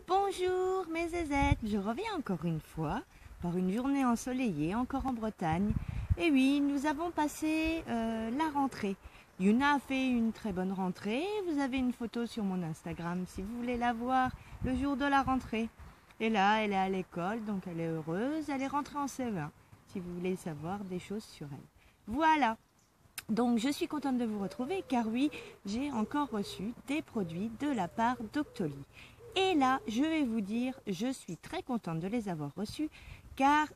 Bonjour mes zézettes, je reviens encore une fois par une journée ensoleillée, encore en Bretagne. Et oui, nous avons passé la rentrée. Yuna a fait une très bonne rentrée. Vous avez une photo sur mon Instagram si vous voulez la voir le jour de la rentrée. Et là, elle est à l'école, donc elle est heureuse. Elle est rentrée en CE1, si vous voulez savoir des choses sur elle. Voilà. Donc je suis contente de vous retrouver car oui, j'ai encore reçu des produits de la part d'Octoly. Et là, je vais vous dire, je suis très contente de les avoir reçus car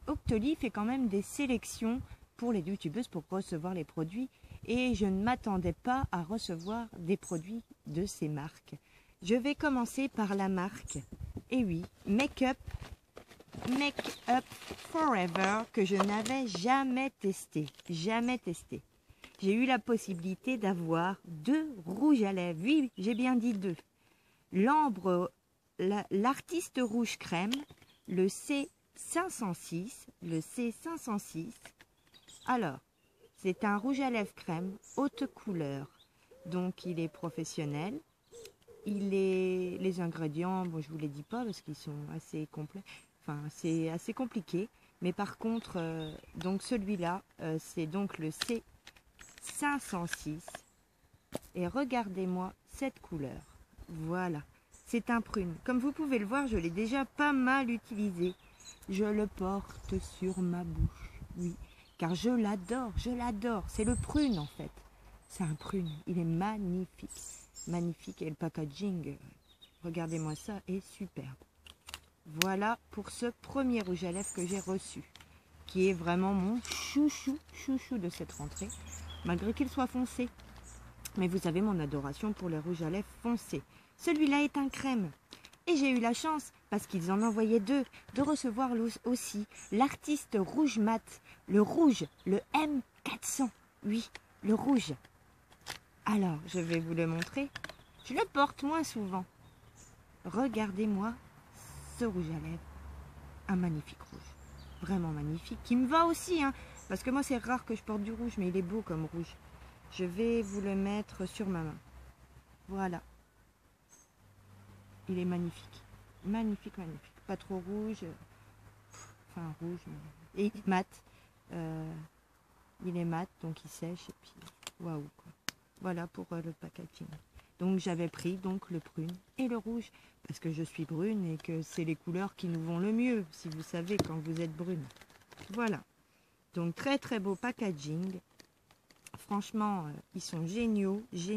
Octoly fait quand même des sélections pour les youtubeuses pour recevoir les produits et je ne m'attendais pas à recevoir des produits de ces marques. Je vais commencer par la marque, et oui, Make Up Forever, que je n'avais jamais testé. J'ai eu la possibilité d'avoir 2 rouges à lèvres. Oui, j'ai bien dit 2. L'artiste rouge crème, le C506. Alors, c'est un rouge à lèvres crème haute couleur. Donc, il est professionnel. Les ingrédients, bon, je vous les dis pas parce qu'ils sont assez complets. Enfin, c'est assez compliqué. Mais par contre, donc celui-là, c'est donc le C506. Et regardez-moi cette couleur. Voilà. C'est un prune. Comme vous pouvez le voir, je l'ai déjà pas mal utilisé. Je le porte sur ma bouche. Oui. Car je l'adore. C'est le prune en fait. C'est un prune. Il est magnifique. Magnifique. Et le packaging, regardez-moi ça, est superbe. Voilà pour ce premier rouge à lèvres que j'ai reçu, qui est vraiment mon chouchou de cette rentrée, malgré qu'il soit foncé. Mais vous avez mon adoration pour les rouges à lèvres foncés. Celui-là est un crème. Et j'ai eu la chance, parce qu'ils en envoyaient 2, de recevoir aussi l'artiste rouge mat, le rouge, le M400. Oui, le rouge. Alors, je vais vous le montrer. Je le porte moins souvent. Regardez-moi ce rouge à lèvres, un magnifique rouge, vraiment magnifique, qui me va aussi, hein, parce que moi c'est rare que je porte du rouge, mais il est beau comme rouge. Je vais vous le mettre sur ma main. Voilà. Il est magnifique, magnifique. Pas trop rouge, enfin rouge, et il est mat. Il est mat, donc il sèche, et puis waouh quoi. Voilà pour le packaging. Donc j'avais pris donc le prune et le rouge parce que je suis brune et que c'est les couleurs qui nous vont le mieux, si vous savez, quand vous êtes brune. Voilà. Donc très beau packaging. Franchement, ils sont géniaux. Je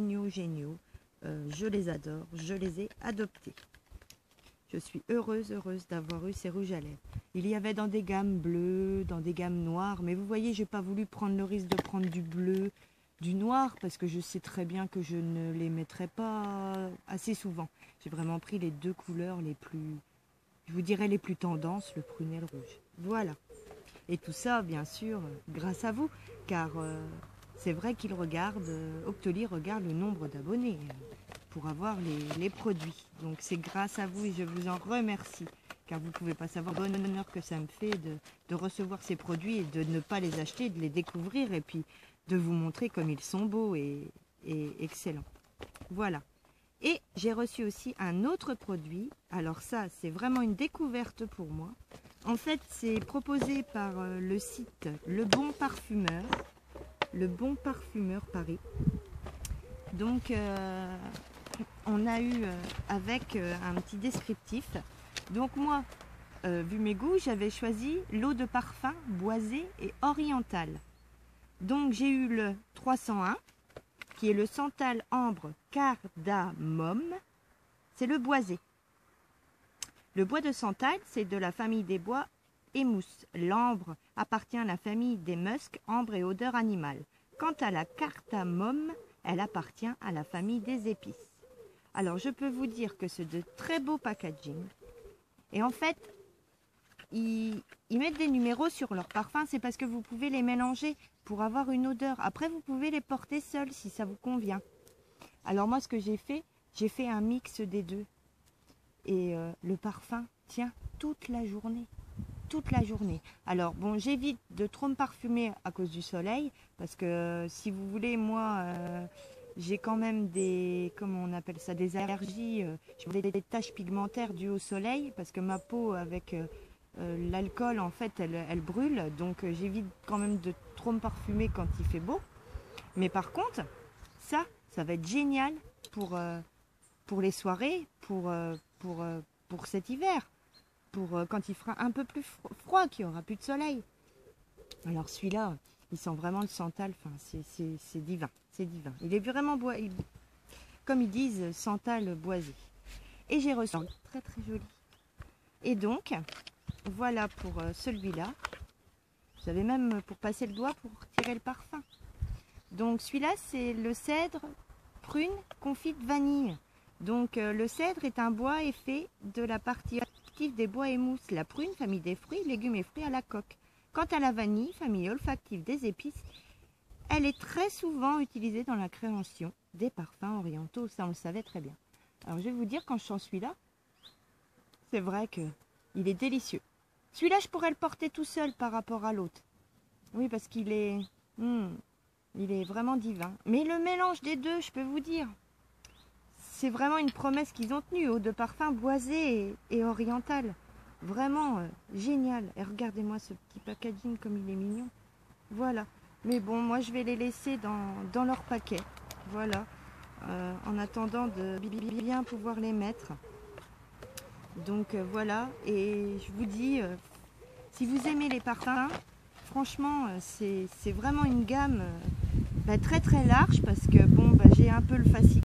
les adore, je les ai adoptés. Je suis heureuse d'avoir eu ces rouges à lèvres. Il y avait dans des gammes bleues, dans des gammes noires, mais vous voyez, j'ai pas voulu prendre le risque de prendre du bleu, du noir, parce que je sais très bien que je ne les mettrai pas assez souvent. J'ai vraiment pris les 2 couleurs les plus, je vous dirais les plus tendances, le prune et le rouge. Voilà. Et tout ça, bien sûr, grâce à vous, car c'est vrai qu'il regarde, Octoly regarde le nombre d'abonnés pour avoir les produits. Donc c'est grâce à vous et je vous en remercie, car vous ne pouvez pas savoir le bon honneur que ça me fait de recevoir ces produits et de ne pas les acheter, de les découvrir et puis de vous montrer comme ils sont beaux et excellents. Voilà. Et j'ai reçu aussi un autre produit. Alors ça, c'est vraiment une découverte pour moi. En fait, c'est proposé par le site Le Bon Parfumeur. Le Bon Parfumeur Paris. Donc, on a eu avec un petit descriptif. Donc moi, vu mes goûts, j'avais choisi l'eau de parfum boisée et orientale. Donc j'ai eu le 301, qui est le santal ambre cardamome, c'est le boisé. Le bois de santal, c'est de la famille des bois émousse. L'ambre appartient à la famille des muscs, ambre et odeur animale. Quant à la cardamome, elle appartient à la famille des épices. Alors je peux vous dire que c'est de très beaux packaging. Et en fait, ils mettent des numéros sur leurs parfums, c'est parce que vous pouvez les mélanger pour avoir une odeur. Après, vous pouvez les porter seuls si ça vous convient. Alors moi, ce que j'ai fait un mix des 2. Et le parfum tient toute la journée. Alors bon, j'évite de trop me parfumer à cause du soleil, parce que si vous voulez, moi, j'ai quand même des, comment on appelle ça, des allergies, des taches pigmentaires dues au soleil, parce que ma peau avec l'alcool, en fait, elle brûle, donc j'évite quand même de trop me parfumer quand il fait beau. Mais par contre, ça va être génial pour les soirées, pour cet hiver, pour quand il fera un peu plus froid, qu'il n'y aura plus de soleil. Alors celui-là, il sent vraiment le santal, enfin, c'est divin, c'est divin. Il est vraiment comme ils disent, santal boisé. Et j'ai reçu très très joli. Et donc, voilà pour celui-là. Vous avez même pour passer le doigt pour tirer le parfum. Donc celui-là, c'est le cèdre prune confite vanille. Donc le cèdre est un bois et fait de la partie active des bois et mousses. La prune, famille des fruits, légumes et fruits à la coque. Quant à la vanille, famille olfactive des épices, elle est très souvent utilisée dans la création des parfums orientaux. Ça, on le savait très bien. Alors, je vais vous dire, quand je sens celui-là, c'est vrai qu'il est délicieux. Celui-là, je pourrais le porter tout seul par rapport à l'autre. Oui, parce qu'il est, il est vraiment divin. Mais le mélange des deux, je peux vous dire, c'est vraiment une promesse qu'ils ont tenue, eau de parfum boisé et oriental. Vraiment génial. Et regardez-moi ce petit packaging comme il est mignon. Voilà. Mais bon, moi je vais les laisser dans leur paquet. Voilà. En attendant de bien pouvoir les mettre. Donc voilà. Et je vous dis, si vous aimez les parfums, franchement, c'est vraiment une gamme très très large parce que bon, j'ai un peu le fascicule.